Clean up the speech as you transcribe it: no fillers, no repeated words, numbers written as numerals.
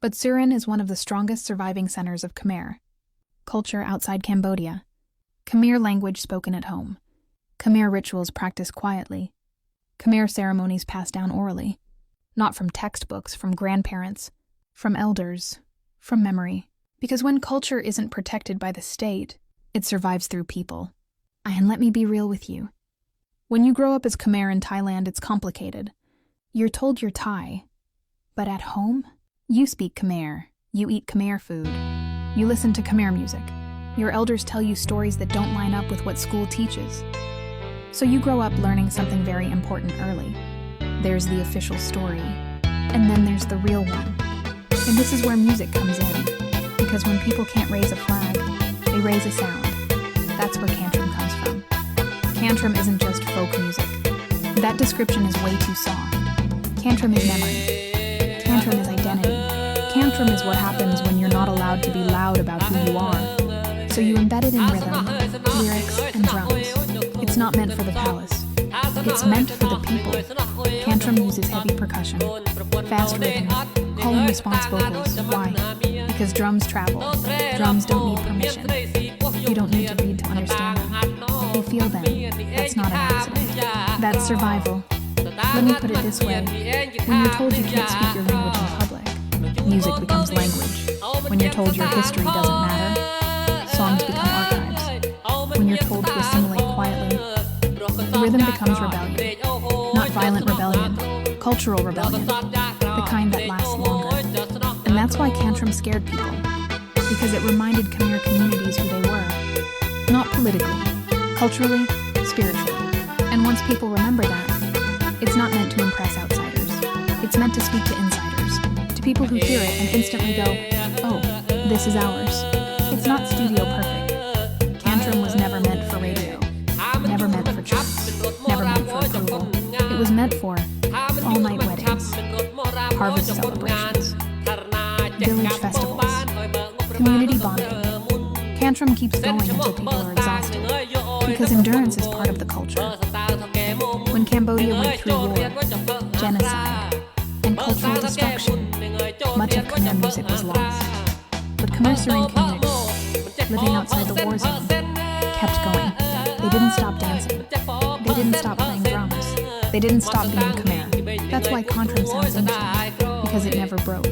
But Surin is one of the strongest surviving centers of Khmer. Culture outside Cambodia. Khmer language spoken at home. Khmer rituals practiced quietly. Khmer ceremonies passed down orally. Not from textbooks, from grandparents, from elders, from memory. Because when culture isn't protected by the state, it survives through people. And let me be real with you. When you grow up as Khmer in Thailand, it's complicated. You're told you're Thai. But at home, you speak Khmer. You eat Khmer food. You listen to Khmer music. Your elders tell you stories that don't line up with what school teaches. So you grow up learning something very important early. There's the official story, and then there's the real one. And this is where music comes in. Because when people can't raise a flag, they raise a sound. That's where Cantrim comes from. Cantrim isn't just folk music. That description is way too soft. Cantrim is memory. Cantrim is identity. Cantrim is what happens when you're not allowed to be loud about who you are. So you embed it in rhythm, lyrics, and drums. It's not meant for the palace. It's meant for the people. Cantrim uses heavy percussion, fast rhythm, call and response vocals. Why? Because drums travel. Drums don't need permission. You don't need to read to understand them. You feel them. That's not an accident. That's survival. Let me put it this way. When you're told you can't speak your language in public, music becomes language. When you're told your history doesn't matter, songs become archives. When you're told to assimilate quietly, rhythm becomes rebellion. Not violent rebellion, cultural rebellion, the kind that lasts longer. And that's why Cantrim scared people, because it reminded Khmer communities who they were. Not politically, culturally, spiritually. And once people remember that, it's not meant to impress outsiders. It's meant to speak to insiders, to people who hear it and instantly go, oh, this is ours. It's not studio perfect. Cantrim was never meant for radio, never meant for charts, never meant for approval. It was meant for all-night weddings, harvest celebrations, village festivals, community bonding. Cantrim keeps going until people are exhausted, because endurance is part of the culture. When Cambodia went through war, genocide, and cultural destruction, much of Khmer music was lost. But Khmer Surin communities, living outside the war zone, kept going. They didn't stop dancing. They didn't stop playing drums. They didn't stop being Khmer. That's why Cantrim sounds ancient, because it never broke.